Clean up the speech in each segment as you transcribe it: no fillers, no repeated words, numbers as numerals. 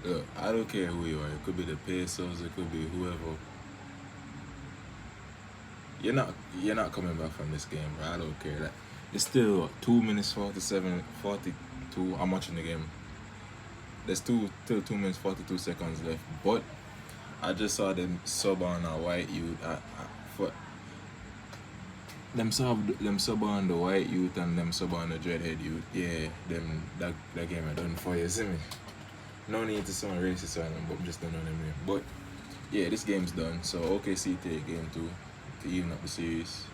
Look, I don't care who you are. It could be the Pacers, it could be whoever. You're not coming back from this game, bro. I don't care. Like, it's still what, 2 minutes 47, 42. I'm watching the game. There's still 2 minutes 42 seconds left. But I just saw them sub on a white youth. For them sub on the white youth and them sub on the dreadhead youth. Yeah, them that game I done for you. See me? No need to sound racist on them, but I'm just done on them here. But yeah, this game's done. So OKC take game two to even up the series.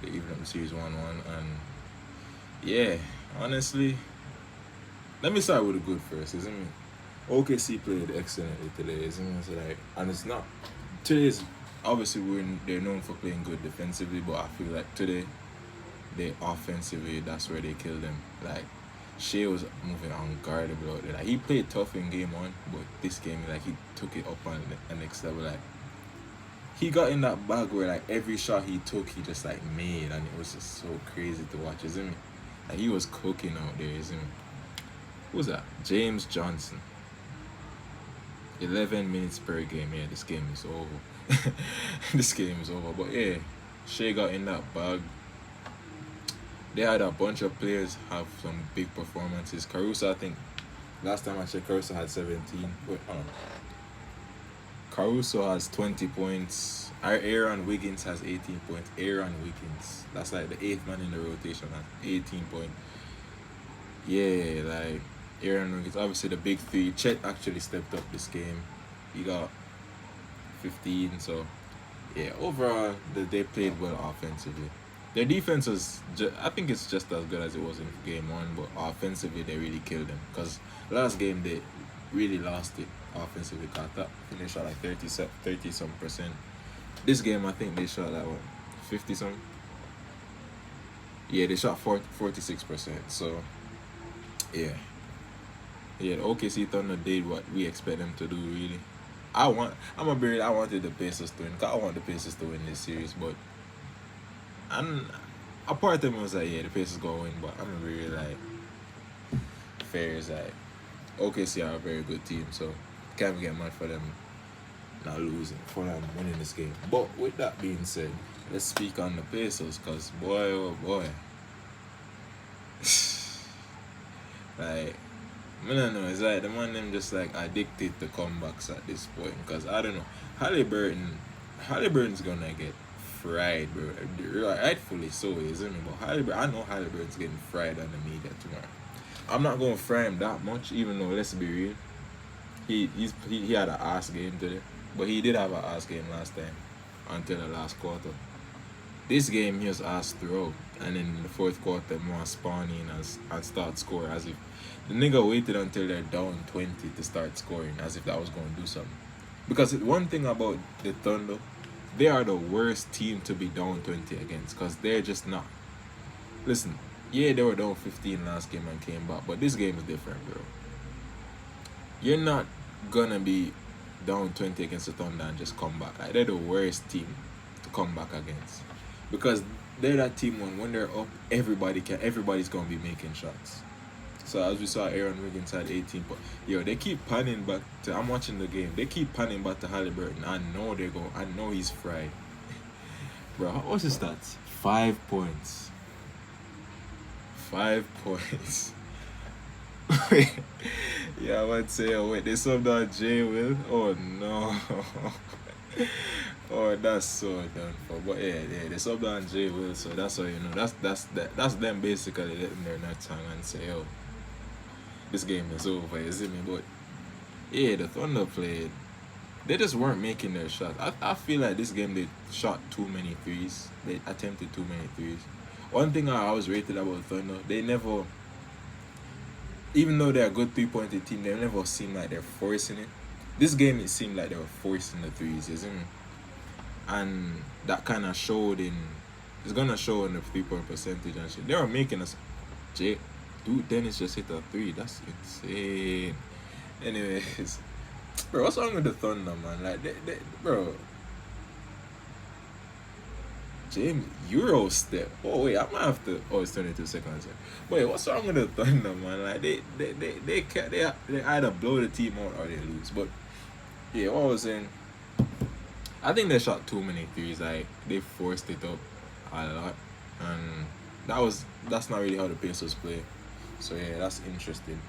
They even up the series 1-1, and yeah, honestly, let me start with the good first, isn't it? OKC played excellently today, isn't it? So like, and it's not today's obviously they're known for playing good defensively, but I feel like today they offensively that's where they killed them. Like Shea was moving unguardable out there. Like he played tough in game one, but this game like he took it up on the next level. Like he got in that bag where like every shot he took he just like made, and it was just so crazy to watch, isn't it? Like he was cooking out there, isn't it? Who was that? James Johnson. 11 minutes per game. Yeah, this game is over. This game is over. But yeah, Shea got in that bag. They had a bunch of players have some big performances. Caruso, I think, last time I checked, Caruso had 17. Wait, Caruso has 20 points. Our Aaron Wiggins has 18 points. Aaron Wiggins. That's like the eighth man in the rotation has 18 points. Yeah, like Aaron Wiggins. Obviously, the big three. Chet actually stepped up this game. He got 15. So, yeah, overall, they played well offensively. Their defense was, I think it's just as good as it was in game one, but offensively, they really killed them. Because last game, they really lost it offensively. Caught that. I think they shot like 30 some percent. This game, I think they shot like what, 50 some? Yeah, they shot 46%. So, yeah. Yeah, the OKC Thunder did what we expect them to do, really. I wanted the Pacers to win. 'Cause I want the Pacers to win this series, but and a part of me was like, yeah, the Pacers gonna win, but I'm really like, fair is like, OKC are a very good team, so can't get mad for them not losing, for them winning this game. But with that being said, let's speak on the Pacers, cause boy, oh boy, like. I don't know. It's like the man them just like addicted to comebacks at this point. Cause I don't know. Halliburton's gonna get fried, bro. Rightfully so, isn't it? But I know Halliburton's getting fried on the media tomorrow. I'm not gonna fry him that much, even though let's be real. He had an ass game today, but he did have an ass game last time until the last quarter. This game he was asked throughout, and in the fourth quarter, more spawn in and start score as if the nigga waited until they're down 20 to start scoring, as if that was going to do something. Because one thing about the Thunder, they are the worst team to be down 20 against, because they're just not. Listen, yeah, they were down 15 last game and came back, but this game is different, bro. You're not gonna be down 20 against the Thunder and just come back. Like, they're the worst team to come back against. Because they're that team when they're up, everybody's gonna be making shots. So as we saw, Aaron Wiggins had 18 points. Yo, they keep panning back to. I'm watching the game. They keep panning back to Halliburton. I know they're going. I know he's fried, bro. What's his stats? 5 points. 5 points. Yeah, I would say. Oh wait, they subbed out Jay Will. Oh no. Oh, that's so done for. But yeah, they subbed out Jay Will. So that's how you know. That's them basically letting their nuts hang and say, oh, this game is over, you see me? But yeah, the Thunder played. They just weren't making their shots. I feel like this game they shot too many threes. They attempted too many threes. One thing I always rated about Thunder, they never, even though they're a good 3 point team, they never seem like they're forcing it. This game it seemed like they were forcing the threes, isn't it? And that kind of showed in. It's gonna show in the 3 point percentage and shit. They were making us. Dude, Dennis just hit a three. That's insane. Anyways, bro, what's wrong with the Thunder, man? Like, bro, James Euro step. Oh wait, I might have to. Oh, it's 22 seconds. Wait, what's wrong with the Thunder, man? Like they either blow the team out or they lose. But yeah, what I was saying, I think they shot too many threes. Like they forced it up a lot, and that's not really how the Pacers play. So yeah, that's interesting.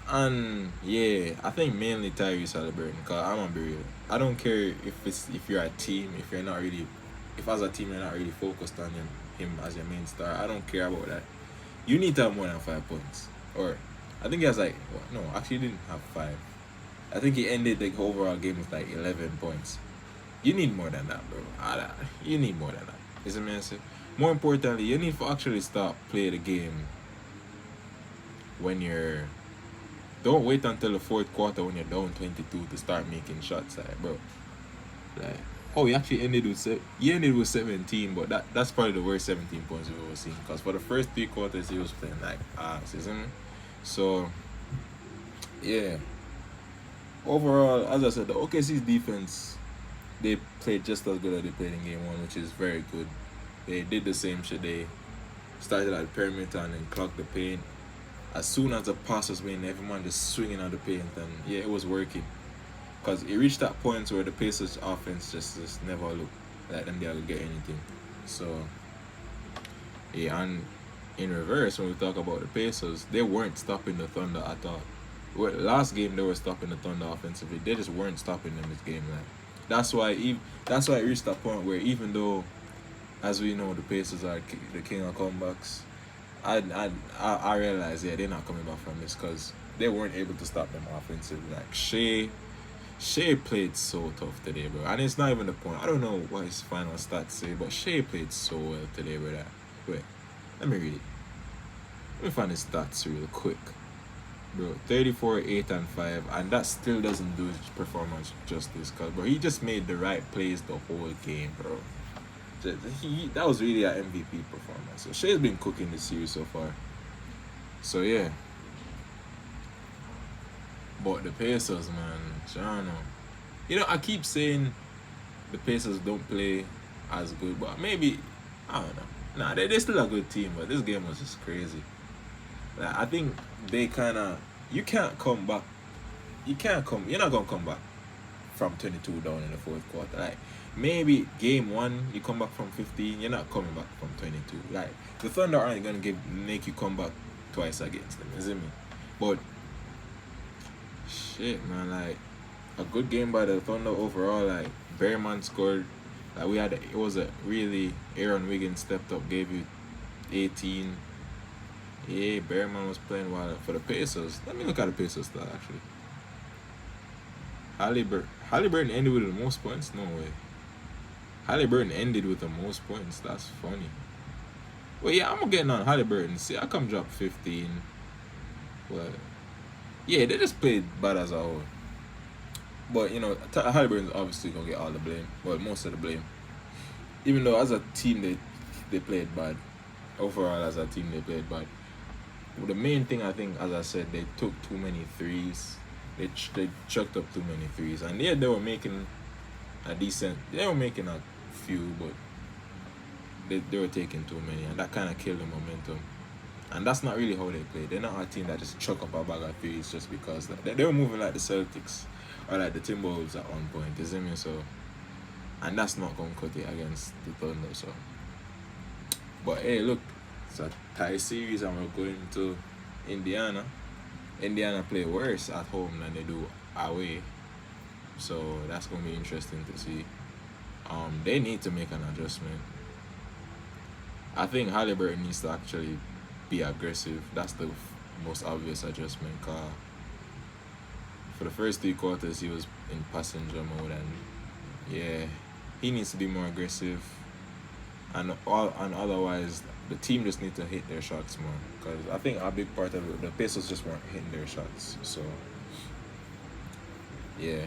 And yeah, I think mainly Tyrese Halliburton. Cause I'm gonna be real. I don't care if you're a team, if you're not really, if as a team you're not really focused on him as your main star. I don't care about that. You need to have more than 5 points. Or I think he has like no, actually he didn't have five. I think he ended the overall game with like 11 points. You need more than that, bro. You need more than that. Is it me? More importantly, you need to actually start play the game when you're. Don't wait until the fourth quarter when you're down 22 to start making shots, like, bro. Like, oh, he actually ended with he ended with 17, but that's probably the worst 17 points we've ever seen. Cause for the first 3 quarters he was playing like ass, isn't it? So, yeah. Overall, as I said, the OKC's defense, they played just as good as they played in game one, which is very good. They did the same shit. They started at the perimeter and then clocked the paint. As soon as the pass was made, everyone just swinging at the paint, and yeah, it was working. Because it reached that point where the Pacers' offense just never looked like them they would get anything. So, yeah, and in reverse, when we talk about the Pacers, they weren't stopping the Thunder at all. Well, last game they were stopping the Thunder offensively. They just weren't stopping them this game. Like that's why it reached that point where even though, as we know, the Pacers are the king of comebacks. I realized they're not coming back from this because they weren't able to stop them offensively. Like Shea played so tough today, bro. And it's not even the point. I don't know what his final stats say, but Shea played so well today, bro. Wait, let me read it. Let me find his stats real quick. Bro, 34, 8, and 5, and that still doesn't do his performance justice, cause bro, he just made the right plays the whole game, bro. That was really an MVP performance. So Shea's been cooking this series so far. So yeah. But the Pacers, man, I You know, I keep saying the Pacers don't play as good, but maybe I don't know. Nah, they're still a good team, but this game was just crazy. Like, I think they you can't come back. You're not gonna come back from 22 down in the fourth quarter. Like, maybe game one you come back from 15. You're not coming back from 22. Like, the Thunder aren't gonna make you come back twice against them. Is it me? But shit, man. Like, a good game by the Thunder overall. Like, Bearman scored. Like, it was a really Aaron Wiggins stepped up, gave you 18. Yeah, Bearman was playing well for the Pacers. Let me look at the Pacers stat actually. Halliburton ended with the most points? No way. Halliburton ended with the most points. That's funny. Well, yeah, I'm getting on Halliburton. See, I come drop 15. Well, yeah, they just played bad as a whole. But, you know, Halliburton's obviously going to get all the blame. Well, most of the blame. Even though as a team they played bad. Overall, as a team, they played bad. The main thing, I think, as I said, they took too many threes. They chucked up too many threes. And yeah, they were making a few, but they were taking too many. And that kind of killed the momentum. And that's not really how they play. They're not a team that just chuck up a bag of threes just because. They were moving like the Celtics or like the Timberwolves at one point, isn't it? So, and that's not going to cut it against the Thunder, so. But hey, look, it's a tie series and we're going to Indiana. Indiana play worse at home than they do away. So that's going to be interesting to see. They need to make an adjustment. I think Halliburton needs to actually be aggressive. That's the most obvious adjustment. Cause for the first 3 quarters, he was in passenger mode. And yeah, he needs to be more aggressive. And otherwise, the team just need to hit their shots more. Because I think a big part of it, the Pacers just weren't hitting their shots. So, yeah.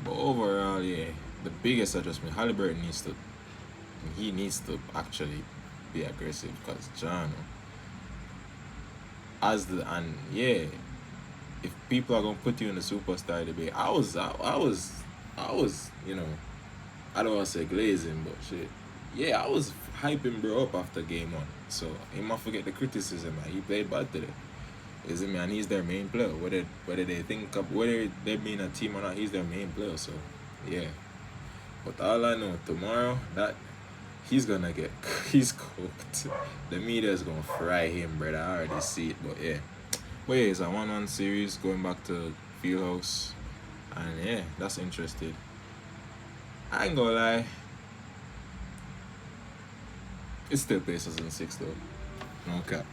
But overall, yeah, the biggest adjustment, Halliburton needs to actually be aggressive. Because if people are gonna put you in the superstar debate, I was, you know, I don't want to say glazing, but shit. Yeah, I was hyping bro up after game one. So he must forget the criticism, man. He played bad today. Is it me? And he's their main player. Whether they think up whether they being a team or not, he's their main player. So yeah. But all I know tomorrow that he's gonna get he's cooked. The media's gonna fry him, brother. I already see it. But yeah. But yeah, it's a 1-1 series going back to Fieldhouse. And yeah, that's interesting. I ain't gonna lie. It's still Pacers in 6 though. No cap.